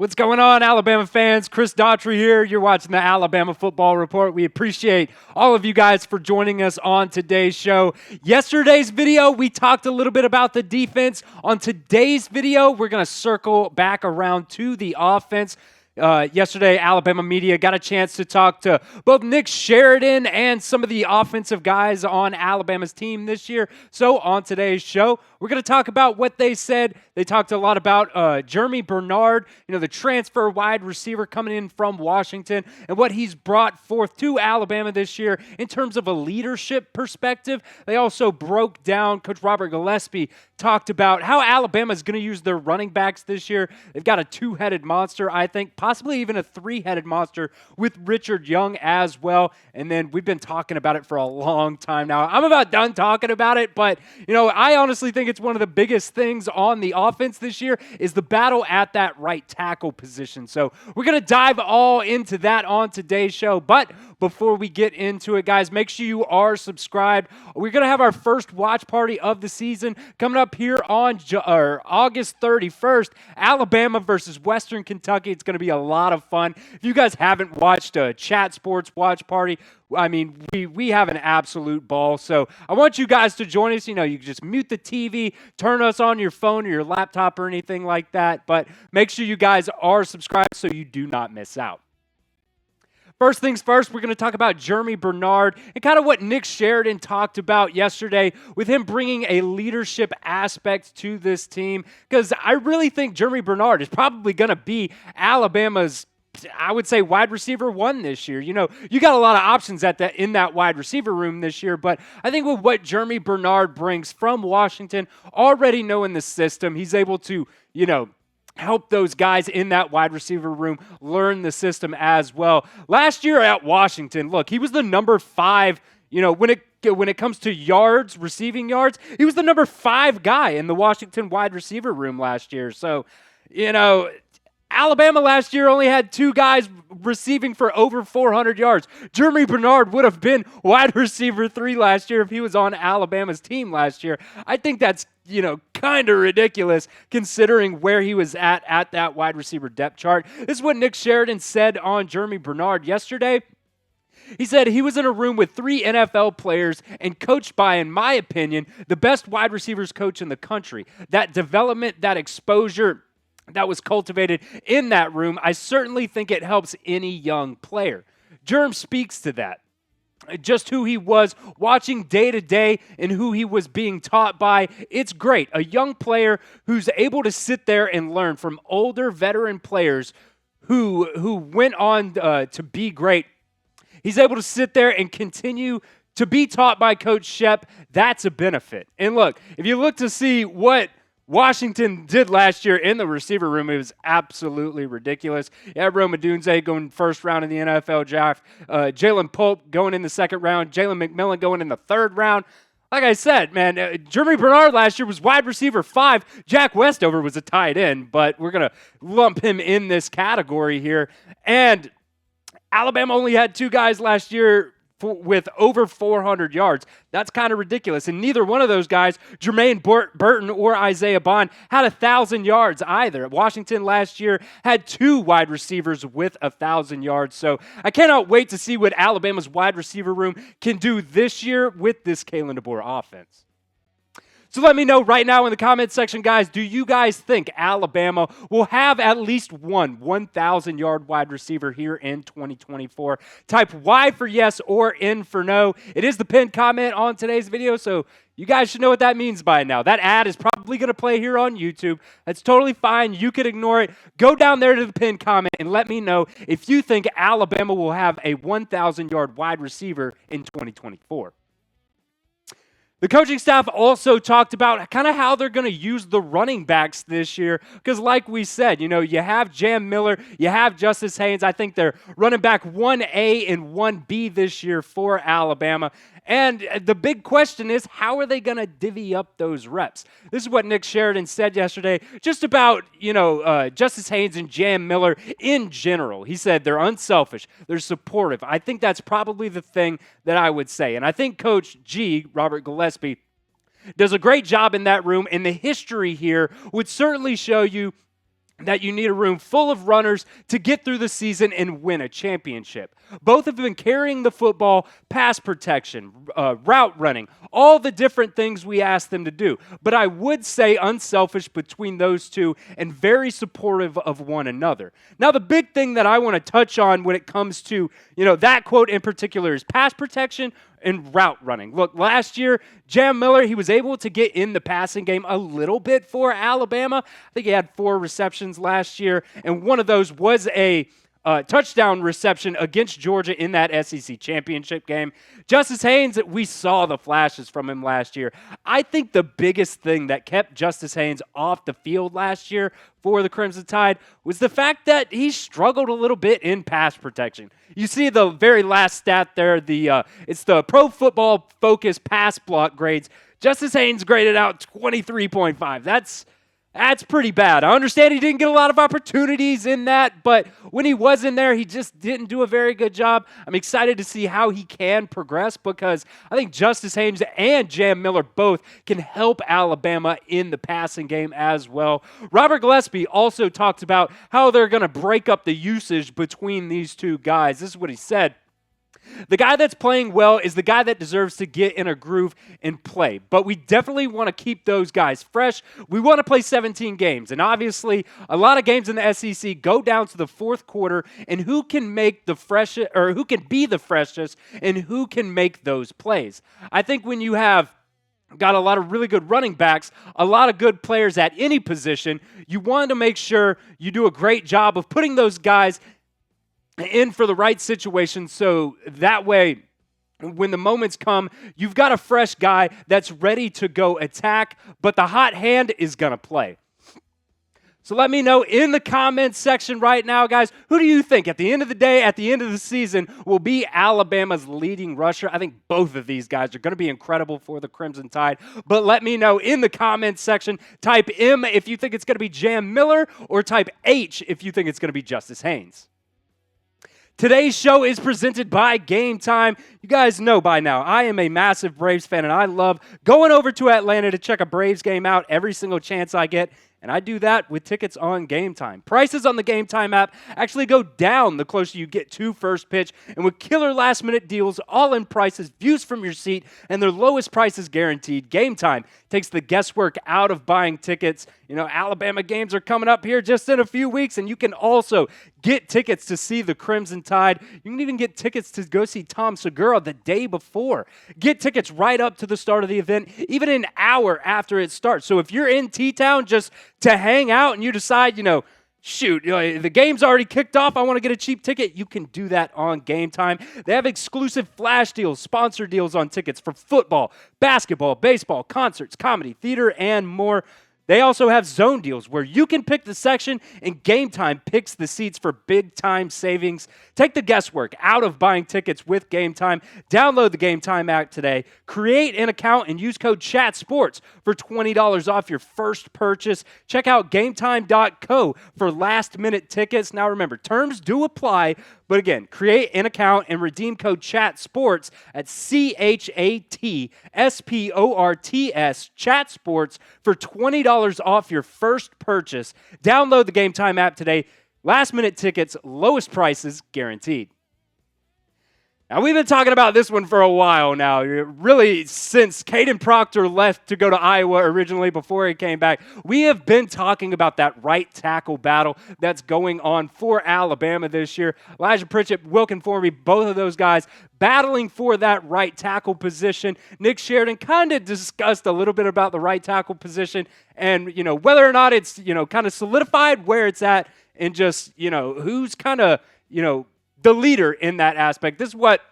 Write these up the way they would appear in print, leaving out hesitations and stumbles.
What's going on, Alabama fans? Chris Daughtry here. You're watching the Alabama Football Report. We appreciate all of you guys for joining us on today's show. Yesterday's video, we talked a little bit about the defense. On today's video, we're going to circle back around to the offense. Yesterday, Alabama media got a chance to talk to both Nick Sheridan and some of the offensive guys on Alabama's team this year. So on today's show, we're going to talk about what they said. They talked a lot about Germie Bernard, the transfer wide receiver coming in from Washington, and what he's brought forth to Alabama this year in terms of a leadership perspective. They also broke down, Coach Robert Gillespie talked about how Alabama is going to use their running backs this year. They've got a two-headed monster, I think, possibly even a three-headed monster with Richard Young as well. And then we've been talking about it for a long time now. I'm about done talking about it, but, I honestly think it's one of the biggest things on the offense this year is the battle at that right tackle position. So we're going to dive all into that on today's show. But before we get into it, guys, make sure you are subscribed. We're going to have our first watch party of the season coming up here on August 31st, Alabama versus Western Kentucky. It's going to be a lot of fun. If you guys haven't watched a Chat Sports watch party, we have an absolute ball. So I want you guys to join us. You can just mute the TV, turn us on your phone or your laptop or anything like that. But make sure you guys are subscribed so you do not miss out. First things first, we're going to talk about Germie Bernard and kind of what Nick Sheridan talked about yesterday with him bringing a leadership aspect to this team, because I really think Germie Bernard is probably going to be Alabama's, I would say, wide receiver one this year. You got a lot of options in that wide receiver room this year, but I think with what Germie Bernard brings from Washington, already knowing the system, he's able to, help those guys in that wide receiver room learn the system as well. Last year at Washington, look, he was the number 5, when it comes to yards, receiving yards, he was the number 5 guy in the Washington wide receiver room last year. So, Alabama last year only had 2 guys receiving for over 400 yards. Germie Bernard would have been wide receiver 3 last year if he was on Alabama's team last year. I think that's, kind of ridiculous considering where he was at that wide receiver depth chart. This is what Nick Sheridan said on Germie Bernard yesterday. He said he was in a room with 3 NFL players and coached by, in my opinion, the best wide receivers coach in the country. That development, that exposure that was cultivated in that room, I certainly think it helps any young player. Germ speaks to that. Just who he was watching day to day and who he was being taught by. It's great. A young player who's able to sit there and learn from older veteran players who went on to be great. He's able to sit there and continue to be taught by Coach Shep. That's a benefit. And look, if you look to see what Washington did last year in the receiver room, it was absolutely ridiculous. You had Odunze going first round in the NFL draft, Jalen Polk going in the second round, Jalen McMillan going in the third round. Like I said, man, Germie Bernard last year was wide receiver 5. Jack Westover was a tight end, but we're going to lump him in this category here. And Alabama only had 2 guys last year with over 400 yards. That's kind of ridiculous. And neither one of those guys, Jermaine Burton or Isaiah Bond, had 1,000 yards either. Washington last year had 2 wide receivers with 1,000 yards. So I cannot wait to see what Alabama's wide receiver room can do this year with this Kalen DeBoer offense. So let me know right now in the comment section, guys, do you guys think Alabama will have at least one 1,000-yard wide receiver here in 2024? Type Y for yes or N for no. It is the pinned comment on today's video, so you guys should know what that means by now. That ad is probably going to play here on YouTube. That's totally fine. You could ignore it. Go down there to the pinned comment and let me know if you think Alabama will have a 1,000-yard wide receiver in 2024. The coaching staff also talked about kind of how they're going to use the running backs this year because like we said, you have Miller, you have Justice Haynes. I think they're running back 1A and 1B this year for Alabama. And the big question is, how are they going to divvy up those reps? This is what Nick Sheridan said yesterday, just about, Justice Haynes and Jam Miller in general. He said they're unselfish, they're supportive. I think that's probably the thing that I would say. And I think Coach G, Robert Gillespie, does a great job in that room, and the history here would certainly show you that you need a room full of runners to get through the season and win a championship. Both have been carrying the football, pass protection, route running, all the different things we ask them to do. But I would say unselfish between those two and very supportive of one another. Now, the big thing that I want to touch on when it comes to, that quote in particular is pass protection and route running. Look, last year, Jalen Miller, he was able to get in the passing game a little bit for Alabama. I think he had 4 receptions last year, and one of those was a touchdown reception against Georgia in that SEC championship game. Justice Haynes, we saw the flashes from him last year. I think the biggest thing that kept Justice Haynes off the field last year for the Crimson Tide was the fact that he struggled a little bit in pass protection. You see the very last stat there, it's the Pro Football Focus pass block grades. Justice Haynes graded out 23.5. That's pretty bad. I understand he didn't get a lot of opportunities in that, but when he was in there, he just didn't do a very good job. I'm excited to see how he can progress because I think Justice Haynes and Jalen Miller both can help Alabama in the passing game as well. Robert Gillespie also talked about how they're going to break up the usage between these two guys. This is what he said. The guy that's playing well is the guy that deserves to get in a groove and play. But we definitely want to keep those guys fresh. We want to play 17 games. And obviously, a lot of games in the SEC go down to the fourth quarter and who can make the freshest or who can be the freshest and who can make those plays. I think when you have got a lot of really good running backs, a lot of good players at any position, you want to make sure you do a great job of putting those guys in for the right situation so that way when the moments come, you've got a fresh guy that's ready to go attack, but the hot hand is going to play. So let me know in the comments section right now, guys, who do you think at the end of the day, at the end of the season, will be Alabama's leading rusher? I think both of these guys are going to be incredible for the Crimson Tide, but let me know in the comments section. Type M if you think it's going to be Jalen Miller, or type H if you think it's going to be Justice Haynes. Today's show is presented by Game Time. You guys know by now, I am a massive Braves fan, and I love going over to Atlanta to check a Braves game out every single chance I get. And I do that with tickets on Game Time. Prices on the Game Time app actually go down the closer you get to first pitch. And with killer last-minute deals, all-in prices, views from your seat, and their lowest prices guaranteed, Game Time takes the guesswork out of buying tickets. Alabama games are coming up here just in a few weeks, and you can also get tickets to see the Crimson Tide. You can even get tickets to go see Tom Segura the day before. Get tickets right up to the start of the event, even an hour after it starts. So if you're in T-Town just to hang out and you decide, the game's already kicked off, I want to get a cheap ticket, you can do that on Game Time. They have exclusive flash deals, sponsor deals on tickets for football, basketball, baseball, concerts, comedy, theater, and more. They also have zone deals where you can pick the section and Game Time picks the seats for big-time savings. Take the guesswork out of buying tickets with Game Time. Download the Game Time app today. Create an account and use code CHATSPORTS for $20 off your first purchase. Check out GameTime.co for last-minute tickets. Now remember, terms do apply, but again, create an account and redeem code CHATSPORTS at CHATSPORTS, CHATSPORTS, for $20 off your first purchase. Download the Game Time app today. Last-minute tickets, lowest prices guaranteed. Now, we've been talking about this one for a while now, really since Caden Proctor left to go to Iowa originally before he came back. We have been talking about that right tackle battle that's going on for Alabama this year. Elijah Pritchett, Wilkin, Formby, both of those guys battling for that right tackle position. Nick Sheridan kind of discussed a little bit about the right tackle position and, whether or not it's, kind of solidified where it's at and just, who's kind of, the leader in that aspect. This is what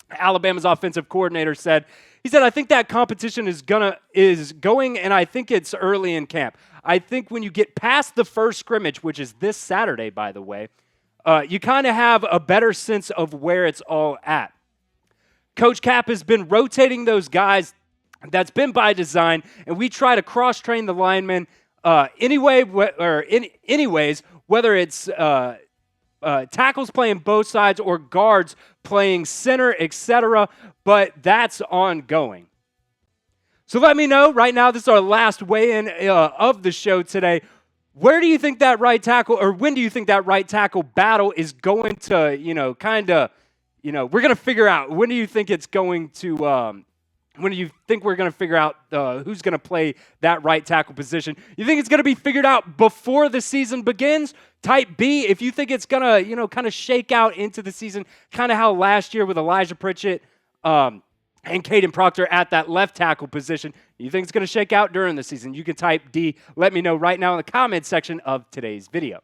Alabama's offensive coordinator said. He said, I think that competition is going, and I think it's early in camp. I think when you get past the first scrimmage, which is this Saturday, by the way, you kind of have a better sense of where it's all at. Coach Cap has been rotating those guys. That's been by design, and we try to cross-train the linemen anyways, whether it's tackles playing both sides or guards playing center, etc., but that's ongoing. So let me know right now, this is our last weigh-in of the show today. Where do you think that right tackle, or when do you think that right tackle battle is going to, we're going to figure out, when do you think it's going to, when do you think we're going to figure out who's going to play that right tackle position? You think it's going to be figured out before the season begins? Type B, if you think it's going to, kind of shake out into the season, kind of how last year with Elijah Pritchett and Caden Proctor at that left tackle position, you think it's going to shake out during the season? You can type D. Let me know right now in the comments section of today's video.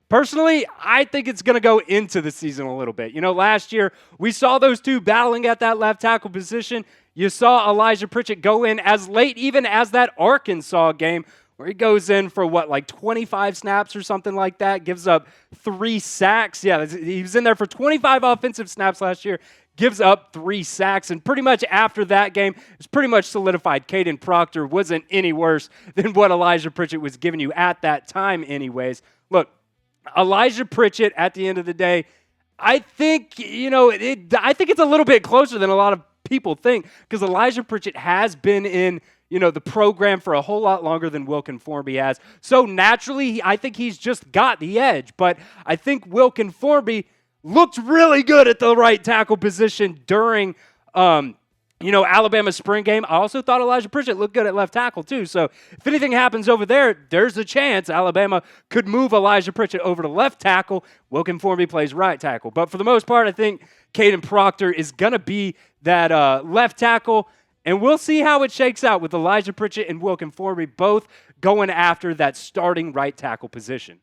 Personally, I think it's going to go into the season a little bit. Last year, we saw those two battling at that left tackle position. You saw Elijah Pritchett go in as late even as that Arkansas game, where he goes in for 25 snaps or something like that, gives up 3 sacks. Yeah, he was in there for 25 offensive snaps last year, gives up 3 sacks, and pretty much after that game, it's pretty much solidified. Caden Proctor wasn't any worse than what Elijah Pritchett was giving you at that time anyways. Look, Elijah Pritchett, at the end of the day, I think, I think it's a little bit closer than a lot of people think, because Elijah Pritchett has been in, the program for a whole lot longer than Wilkin Formby has. So naturally, I think he's just got the edge. But I think Wilkin Formby looked really good at the right tackle position during, Alabama's spring game. I also thought Elijah Pritchett looked good at left tackle too. So if anything happens over there, there's a chance Alabama could move Elijah Pritchett over to left tackle. Wilkin Formby plays right tackle. But for the most part, I think Caden Proctor is going to be that left tackle. And we'll see how it shakes out with Elijah Pritchett and Wilkin Formby both going after that starting right tackle position.